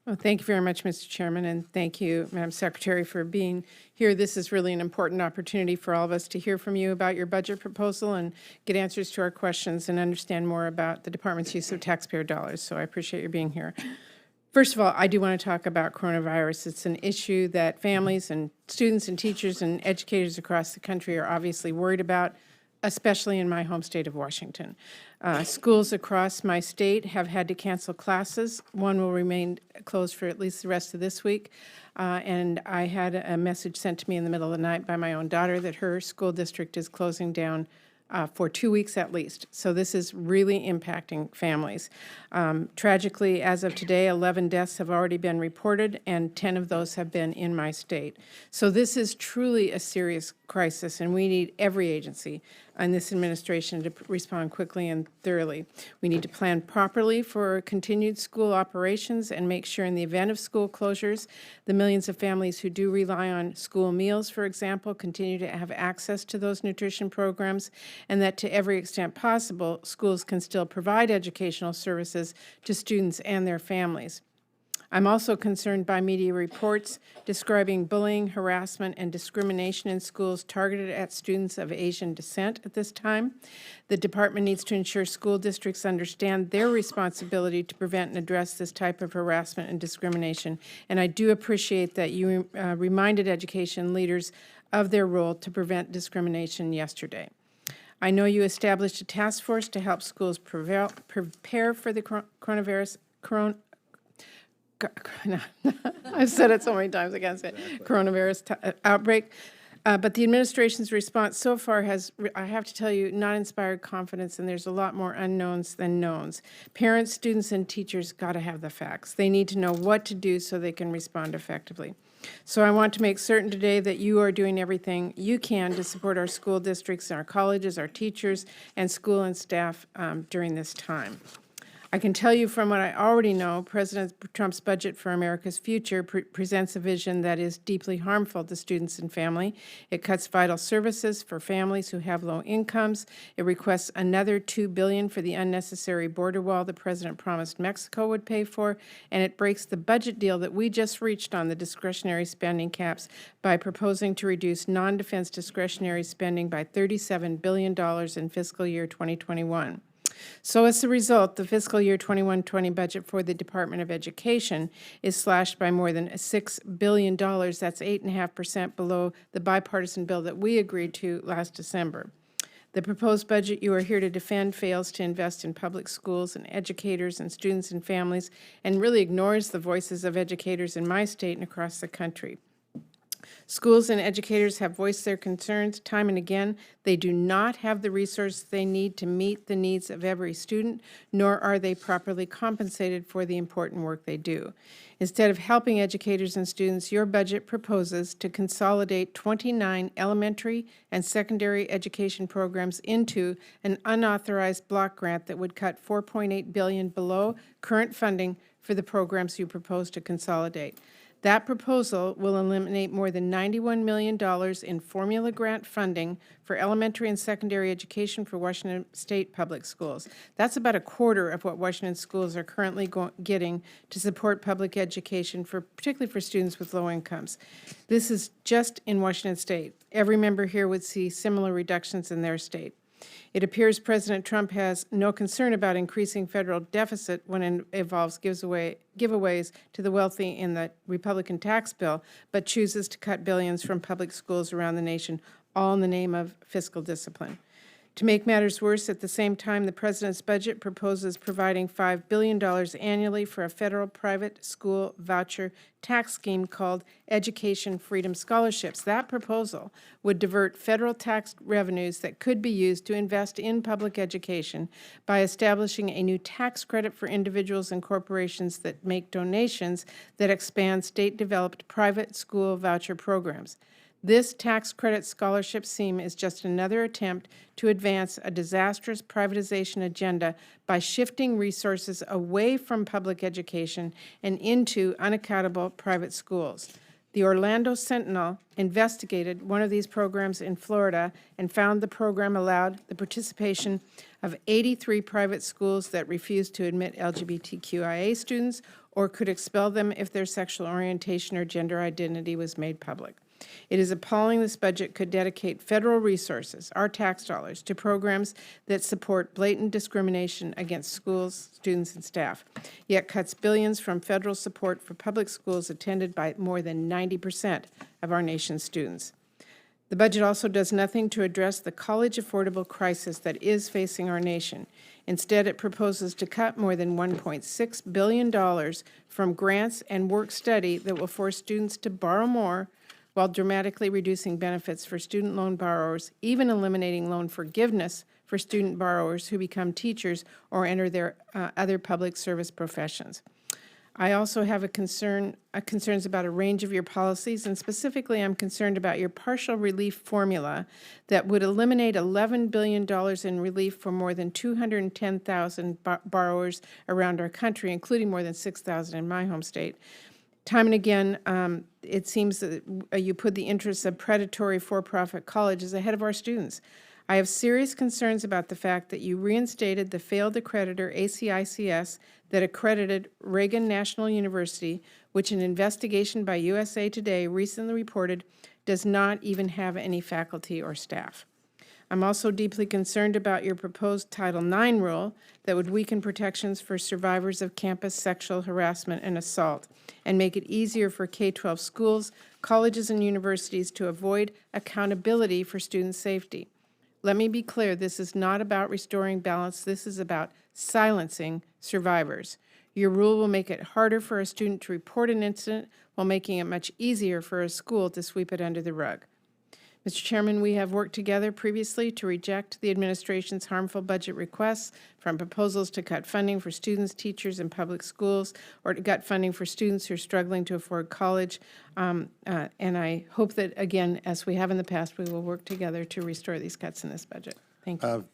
Well, thank you very much, Mr. Chairman, and thank you, Madam Secretary, for being here. This is really an important opportunity for all of us to hear from you about your budget proposal and get answers to our questions and understand more about the department's use of taxpayer dollars. So I appreciate your being here. First of all, I do want to talk about coronavirus. It's an issue that families and students and teachers and educators across the country are obviously worried about, especially in my home state of Washington. Schools across my state have had to cancel classes. One will remain closed for at least the rest of this week. And I had a message sent to me in the middle of the night by my own daughter that her school district is closing down for 2 weeks at least. So this is really impacting families. Tragically, as of today, 11 deaths have already been reported, and 10 of those have been in my state. So this is truly a serious crisis, and we need every agency and this administration to respond quickly and thoroughly. We need to plan properly for continued school operations and make sure in the event of school closures, the millions of families who do rely on school meals, for example, continue to have access to those nutrition programs, and that to every extent possible, schools can still provide educational services to students and their families. I'm also concerned by media reports describing bullying, harassment, and discrimination in schools targeted at students of Asian descent at this time. The department needs to ensure school districts understand their responsibility to prevent and address this type of harassment and discrimination. And I do appreciate that you reminded education leaders of their role to prevent discrimination yesterday. I know you established a task force to help schools prepare for the coronavirus. I've said it so many times, I can't say it. Coronavirus outbreak. But the administration's response so far has, I have to tell you, not inspired confidence, and there's a lot more unknowns than knowns. Parents, students, and teachers got to have the facts. They need to know what to do so they can respond effectively. So I want to make certain today that you are doing everything you can to support our school districts, our colleges, our teachers, and school and staff during this time. I can tell you from what I already know, President Trump's budget for America's future presents a vision that is deeply harmful to students and family. It cuts vital services for families who have low incomes. It requests another $2 billion for the unnecessary border wall the president promised Mexico would pay for, and it breaks the budget deal that we just reached on the discretionary spending caps by proposing to reduce non-defense discretionary spending by $37 billion in fiscal year 2021. So as a result, the fiscal year 21-20 budget for the Department of Education is slashed by more than $6 billion. That's 8.5% below the bipartisan bill that we agreed to last December. The proposed budget you are here to defend fails to invest in public schools and educators and students and families, and really ignores the voices of educators in my state and across the country. Schools and educators have voiced their concerns time and again. They do not have the resources they need to meet the needs of every student, nor are they properly compensated for the important work they do. Instead of helping educators and students, your budget proposes to consolidate 29 elementary and secondary education programs into an unauthorized block grant that would cut $4.8 billion below current funding for the programs you propose to consolidate. That proposal will eliminate more than $91 million in formula grant funding for elementary and secondary education for Washington State public schools. That's about a quarter of what Washington schools are currently getting to support public education, particularly for students with low incomes. This is just in Washington State. Every member here would see similar reductions in their state. It appears President Trump has no concern about increasing federal deficit when it involves giveaways to the wealthy in the Republican tax bill, but chooses to cut billions from public schools around the nation, all in the name of fiscal discipline. To make matters worse, at the same time, the president's budget proposes providing $5 billion annually for a federal private school voucher tax scheme called Education Freedom Scholarships. That proposal would divert federal tax revenues that could be used to invest in public education by establishing a new tax credit for individuals and corporations that make donations that expand state-developed private school voucher programs. This tax credit scholarship scheme is just another attempt to advance a disastrous privatization agenda by shifting resources away from public education and into unaccountable private schools. The Orlando Sentinel investigated one of these programs in Florida and found the program allowed the participation of 83 private schools that refused to admit LGBTQIA students or could expel them if their sexual orientation or gender identity was made public. It is appalling this budget could dedicate federal resources, our tax dollars, to programs that support blatant discrimination against schools, students, and staff, yet cuts billions from federal support for public schools attended by more than 90% of our nation's students. The budget also does nothing to address the college affordable crisis that is facing our nation. Instead, it proposes to cut more than $1.6 billion from grants and work study that will force students to borrow more while dramatically reducing benefits for student loan borrowers, even eliminating loan forgiveness for student borrowers who become teachers or enter their other public service professions. I also have concerns about a range of your policies, and specifically I'm concerned about your partial relief formula that would eliminate $11 billion in relief for more than 210,000 borrowers around our country, including more than 6,000 in my home state. Time and again, it seems that you put the interests of predatory for-profit colleges ahead of our students. I have serious concerns about the fact that you reinstated the failed accreditor ACICS that accredited Reagan National University, which an investigation by USA Today recently reported does not even have any faculty or staff. I'm also deeply concerned about your proposed Title IX rule that would weaken protections for survivors of campus sexual harassment and assault and make it easier for K-12 schools, colleges, and universities to avoid accountability for student safety. Let me be clear, this is not about restoring balance. This is about silencing survivors. Your rule will make it harder for a student to report an incident while making it much easier for a school to sweep it under the rug. Mr. Chairman, we have worked together previously to reject the administration's harmful budget requests, from proposals to cut funding for students, teachers, and public schools, or to cut funding for students who are struggling to afford college. And I hope that, again, as we have in the past, we will work together to restore these cuts in this budget. Thank you.